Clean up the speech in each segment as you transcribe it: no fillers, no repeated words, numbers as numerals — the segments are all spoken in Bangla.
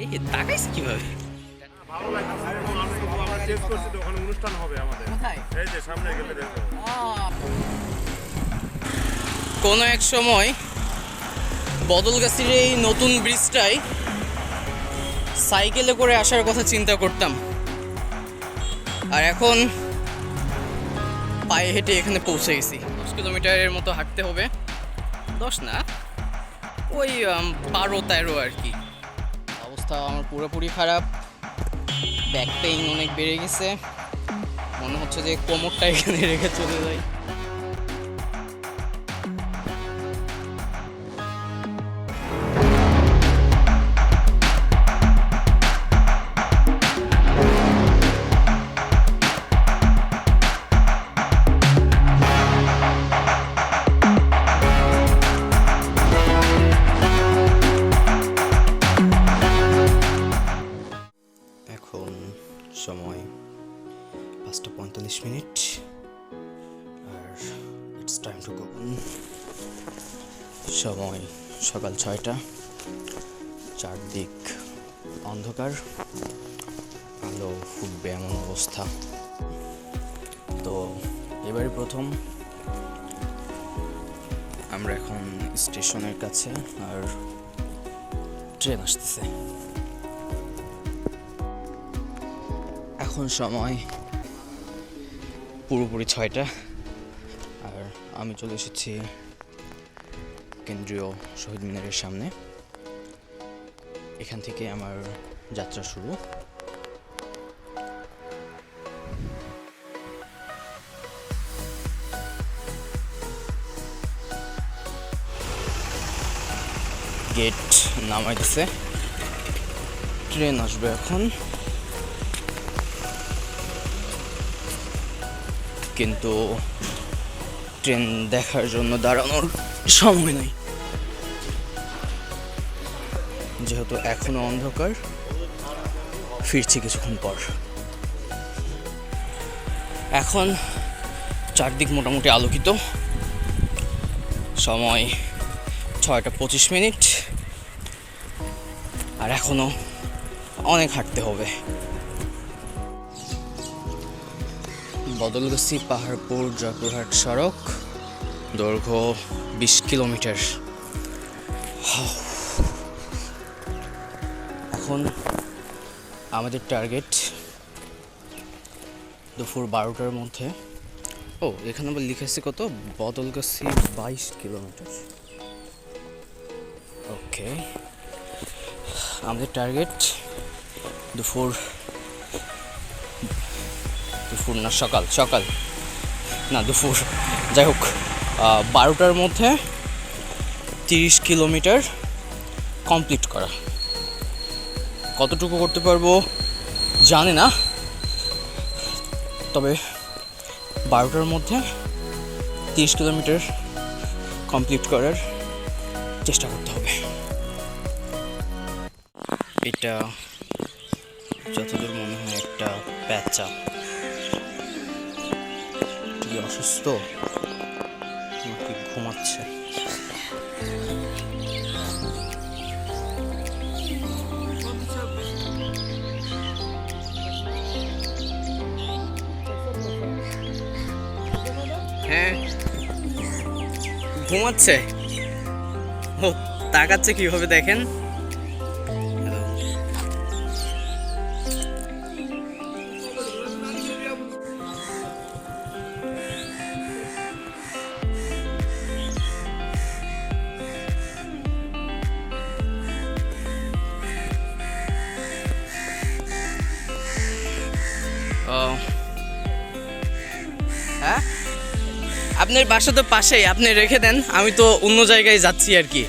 এই তাকাইছে কিভাবে? ভালো লাগছে এবং আমরা চেষ্টা করছি তো ওখানে অনুষ্ঠান হবে আমাদের। কোথায়? এই যে সামনে গেলে দেখো। কোনো এক সময় বদলগাছির এই নতুন ব্রিজটায় সাইকেলে করে আসার কথা চিন্তা করতাম, আর এখন পায়ে হেঁটে এখানে পৌঁছে গেছি। 10 কিলোমিটারের মতো হাঁটতে হবে। 10 না, ওই 12-13 আর কি। অবস্থা আমার পুরোপুরি খারাপ, ব্যাক পেইন অনেক বেড়ে গেছে, মনে হচ্ছে যে কোমরটা এখানে রেখে চলে যাই। এখন সময় 5:45, আর ইটস টাইম টু গো। সময় সকাল 6টা, চারদিক অন্ধকার, আলো ফুটবে এমন অবস্থা। তো এবারে প্রথম আমরা এখন স্টেশনের কাছে, আর ট্রেন আসতেছে। এখন সময় পুরোপুরি 6টা, আর আমি চলে এসেছি কেন্দ্রীয় শহীদ মিনারের সামনে। এখান থেকে আমার যাত্রা শুরু। গেট নামাই দিছে, ট্রেন আসবে এখন, কিন্তু ট্রেন দেখার জন্য দাঁড়ানোর সময় নাই, যেহেতু এখনো অন্ধকার। ফিরছি কিছুক্ষণ পর। এখন চারদিক মোটামুটি আলোকিত। সময় 6:25, আর এখনো অনেক হাঁটতে হবে। বদলগাছি পাহাড়পুর জয়পুরহাট সড়ক, দৈর্ঘ্য 20 কিলোমিটার। এখন আমাদের টার্গেট দুপুর 12টার মধ্যে। ও, এখানে আবার লিখেছে কত, বদলগাছি 22 কিলোমিটার। ওকে, আমাদের টার্গেট দুপুর না সকাল না দুপুর, যাই হোক 12টার মধ্যে 30 কিলোমিটার কমপ্লিট করা। কতটুকু করতে পারবো জানি না, তবে 12টার মধ্যে 30 কিলোমিটার কমপ্লিট করার চেষ্টা করতে হবে। এটা যতদূর মনে হয় একটা প্যাঁচা। কি অসুস্থ নাকি ঘুমাচ্ছে? হ্যাঁ, ঘুমাচ্ছে। ও, তাকাচ্ছে কিভাবে দেখেন। হ্যাঁ, আপনার বাসা তো পাশেই, আপনি রেখে দেন, আমি তো অন্য জায়গায় যাচ্ছি আর কি।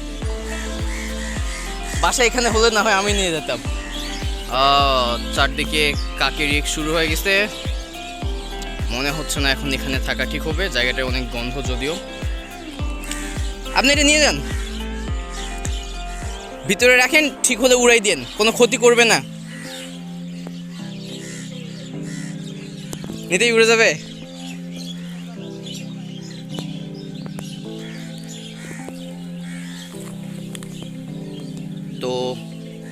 বাসা এখানে হলে না হয় আমি নিয়ে যেতাম। চারদিকে কাকের ইক শুরু হয়ে গেছে, মনে হচ্ছে না এখন এখানে থাকা ঠিক হবে। জায়গাটা অনেক গন্ধ, যদিও আপনি এটা নিয়ে যান, ভিতরে রাখেন, ঠিক হলে উড়াই দেন, কোনো ক্ষতি করবে না। নিতেই উড়ে যাবে। তো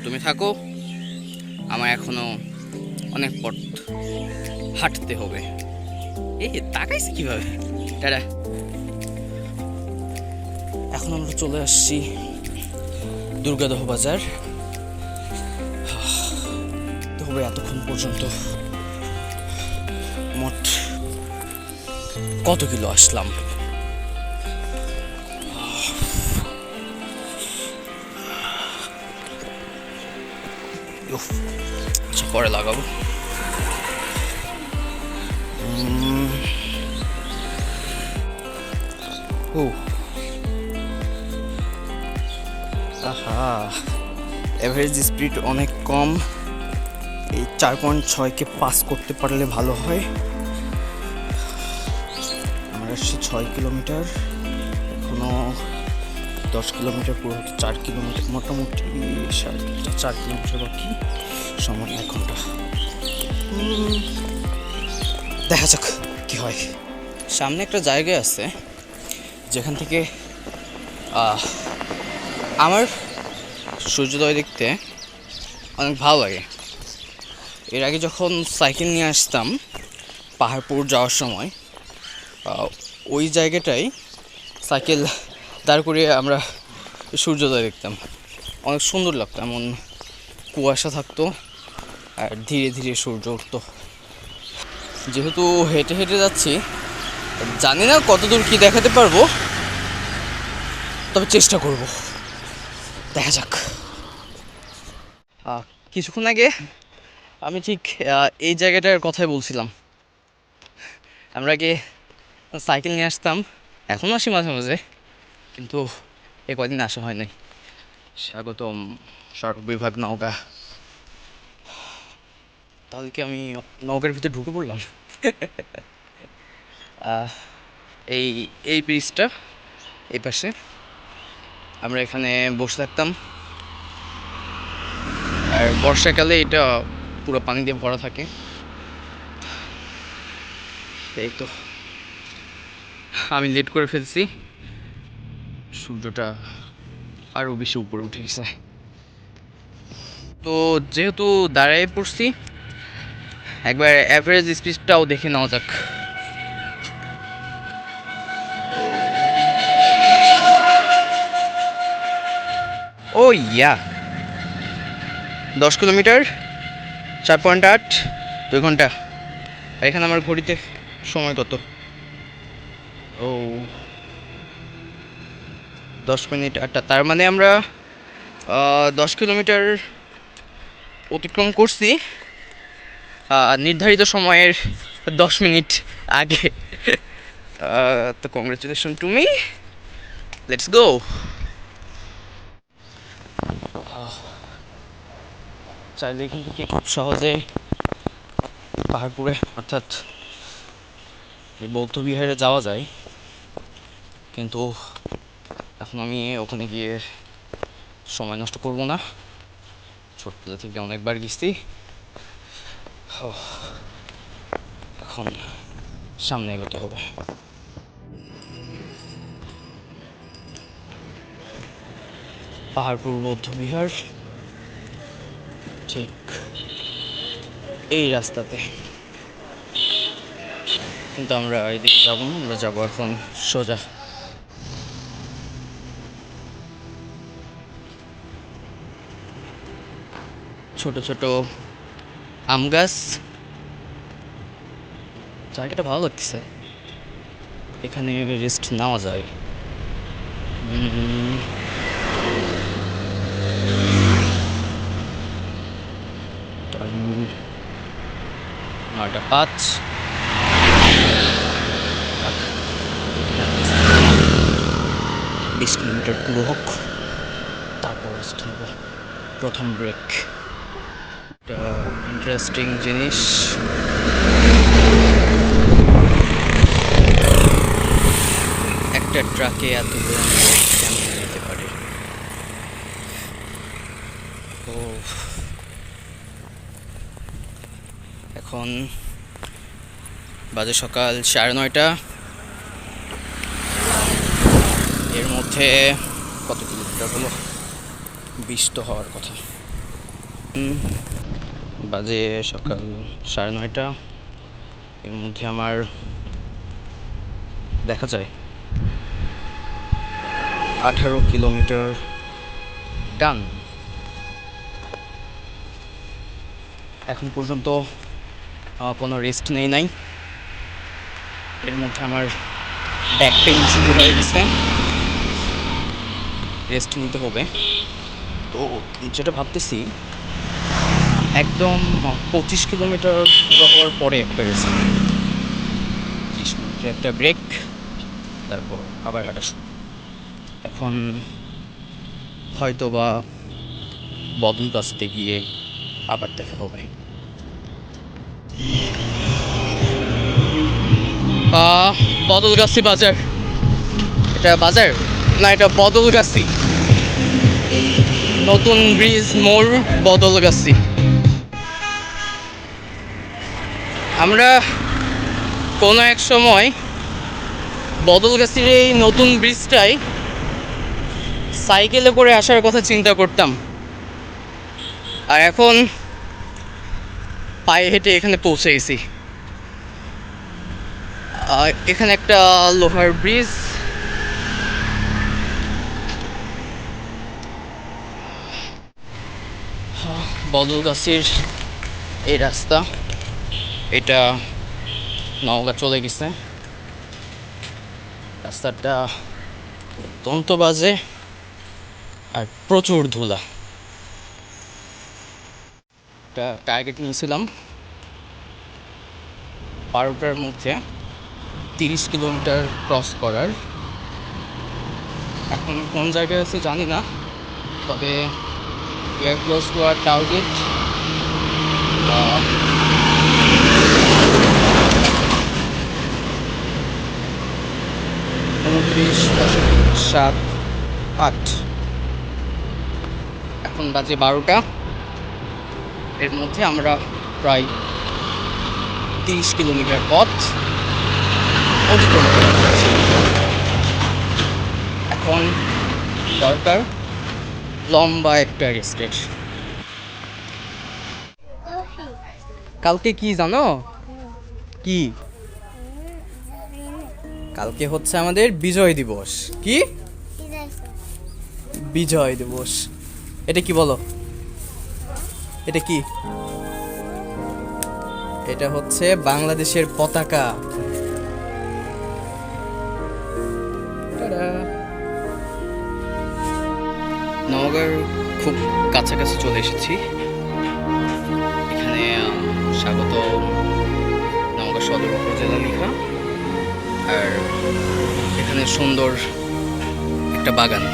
তুমি থাকো, আমার এখনো অনেক পথ হাঁটতে হবে। এই তাকাইছে কিভাবে? টাটা। এখন আমরা চলে আসছি দুর্গাদহ বাজার। তবে এতক্ষণ পর্যন্ত মোট কত কিলো আসলাম? আচ্ছা, পরে লাগাবো। ও আহা, এভারেজ স্পিড অনেক কম। এই 4.6-কে পাস করতে পারলে ভালো হয়। আমরা আসছি 6 কিলোমিটার, এখনো 10 কিলোমিটার পুরো 4 কিলোমিটার, মোটামুটি 4 কিলোমিটার বাকি, সময় 1 ঘন্টা। দেখা যাক কি হয়। সামনে একটা জায়গা আছে যেখান থেকে আমার সূর্যোদয় দেখতে অনেক ভালো লাগে। এর আগে যখন সাইকেল নিয়ে আসতাম পাহাড়পুর যাওয়ার সময়, ওই জায়গাটায় সাইকেল দাঁড় করিয়ে আমরা সূর্যোদয় দেখতাম। অনেক সুন্দর লাগতো, এমন কুয়াশা থাকতো আর ধীরে ধীরে সূর্য উঠতো। যেহেতু হেঁটে হেঁটে যাচ্ছি, জানি না কতদূর কি দেখাতে পারবো, তবে চেষ্টা করব, দেখা যাক। কিছুক্ষণ আগে আমি ঠিক এই জায়গাটার কথাই বলছিলাম। আমরা আগে সাইকেল নিয়ে আসতাম, এখনও আসি মাঝে মাঝে, কিন্তু এ কদিন আসা হয় নাই। স্বাগতম সড়ক বিভাগ নওগাঁ। তাহলে কি আমি নওগাঁর ভিতরে ঢুকে পড়লাম? এই এই ব্রিজটা এই পাশে, আমরা এখানে বসে থাকতাম। আর বর্ষাকালে এটা পুরো পানি দিয়ে ভরা থাকে। এই তো আমি লেট করে ফেলছি, সূর্যটা আরও বেশি উপরে উঠে গেছে। তো যেহেতু দাঁড়ায় পড়ছি, একবার অ্যাভারেজ স্পিডটাও দেখে নেওয়া যাক। ও ইয়া, 10 কিলোমিটার 4.8, 2 ঘন্টা। আর এখানে আমার ঘড়িতে সময় কত? ও 10 মিনিট 8টা। তার মানে আমরা 10 কিলোমিটার অতিক্রম করছি নির্ধারিত সময়ের 10 মিনিট আগে। তো congratulation to me, let's go. চাইলে এখান থেকে খুব সহজে পাহাড়পুরে অর্থাৎ এই বৌদ্ধবিহারে যাওয়া যায়, কিন্তু এখন আমি ওখানে গিয়ে সময় নষ্ট করব না। ছোটবেলা থেকে অনেকবার গেছি, এখন সামনে এগোতে হবে। পাহাড়পুর বৌদ্ধবিহার ঠিক এই রাস্তাতে, কিন্তু আমরা এদিকে যাবো না, আমরা যাবো এখন সোজা। ছোট ছোট আম গাছ, জায়গাটা ভালো লাগতেছে, এখানে রেস্ট নেওয়া যায়। 9:05, 20 কিলোমিটার পুরো হোক, তারপর রেস্ট নেব। প্রথম ব্রেক। একটা ইন্টারেস্টিং জিনিস, একটা ট্রাকে এতগুলো কেমন যেতে পারে? তো এখন বাজে সকাল 9:30। এর মধ্যে কত কিলোমিটার হলো? 20 তো হওয়ার কথা। বাজে সকাল 9:30। এর মধ্যে আমার দেখা যায় 18 কিলোমিটার ডান। এখন পর্যন্ত কোনো রেস্ট নেই নাই। এর মধ্যে আমার ব্যাক পেইন শুরু হয়ে গেছে, রেস্ট নিতে হবে। তো যেটা ভাবতেছি, একদম 25 কিলোমিটার পুরো হওয়ার পরে একটা রেস্ট, 30 মিনিটের একটা ব্রেক, তারপর আবার হাঁটা শুরু। এখন হয়তো বা বদল গাছতে গিয়ে আবার দেখা হবে। বদলগাছি বাজার, এটা বাজার না, এটা বদলগাছি, নতুন ব্রিজ মোড় বদলগাছি। আমরা কোনো এক সময় বদলগাছির এই নতুন ব্রিজটায় সাইকেলে করে আসার কথা চিন্তা করতাম, আর এখন পায়ে হেঁটে এখানে পৌঁছে গেছি। এখানে একটা লোহার ব্রিজ, বদলগাছির এই রাস্তা, এটা নওগাঁ চলে গেছে। রাস্তাটা অত্যন্ত বাজে আর প্রচুর ধুলা। একটা টার্গেট নিয়েছিলাম 12টার মধ্যে 30 কিলোমিটার ক্রস করার। এখন কোন জায়গায় আছে জানি না, তবে we are close to our target. 29.78। এখন বাজে 12টা। এর মধ্যে আমরা প্রায় 30 কিলোমিটার পথ অতিক্রম করেছি। এখন দরকার লম্বা একটা রেস্টের। কালকে কি জানো? কি? কালকে হচ্ছে আমাদের বিজয় দিবস। কি বিজয় দিবস? এটা কি বলো? এটা কি? এটা হচ্ছে বাংলাদেশের পতাকা। নওগাঁর খুব কাছাকাছি চলে এসেছি। এখানে স্বাগত নওগাঁ সদর উপজেলা লেখা, আর এখানে সুন্দর একটা বাগান।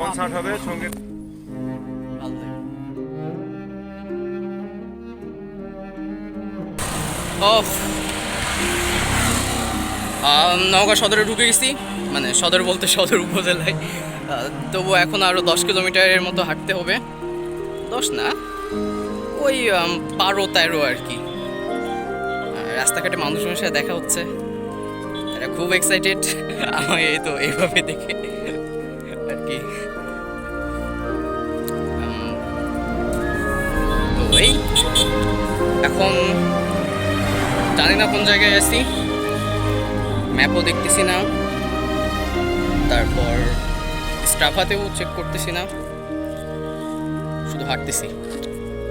কনসার্ট হবে সঙ্গীত। নওগাঁ সদরে ঢুকে গেছি, মানে সদর বলতে সদর উপজেলায়। তবু এখন আরও 10 কিলোমিটারের মতো হাঁটতে হবে। 10 না, ওই 12-13 আর কি। রাস্তাঘাটে মানুষের সাথে দেখা হচ্ছে, এরা খুব এক্সাইটেড আমায় এই তো এইভাবে দেখে আর কি। জানি না কোন জায়গায় আছি, ম্যাপও দেখতেছি না, তারপর স্ট্রাফাতেও চেক করতেছি না, শুধু হাঁটতেছি।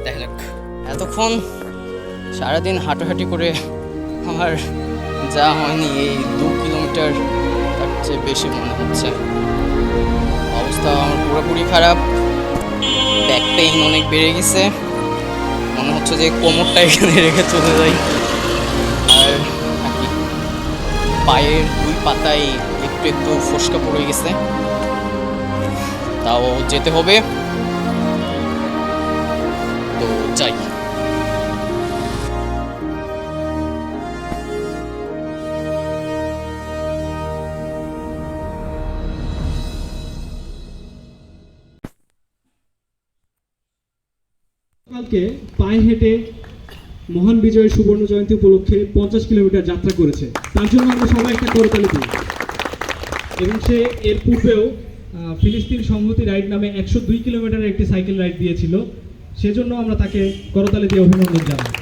দেখা যাক। এতক্ষণ সারাদিন হাঁটাহাঁটি করে আমার যা হয়নি, এই 2 কিলোমিটার তার চেয়ে বেশি মনে হচ্ছে। অবস্থা আমার পুরোপুরি খারাপ, ব্যাক পেইন অনেক বেড়ে গেছে, মনে হচ্ছে যে কোমরটা এখানে রেখে চলে যাই। আর নাকি পায়ের 2 পাতায় একটু একটু ফোসকা পড়ে গেছে, তাও যেতে হবে, তো যাই। কালকে পায়ে হেঁটে মহান বিজয়ের সুবর্ণ জয়ন্তী উপলক্ষে 50 কিলোমিটার যাত্রা করেছে, তার জন্য আমরা সবাই একটা করতালি দিই। এবং সে এর পূর্বেও ফিলিস্তিন সংহতি রাইড নামে 102 কিলোমিটারের একটি সাইকেল রাইড দিয়েছিল, সেজন্য আমরা তাকে করতালি দিয়ে অভিনন্দন জানাই।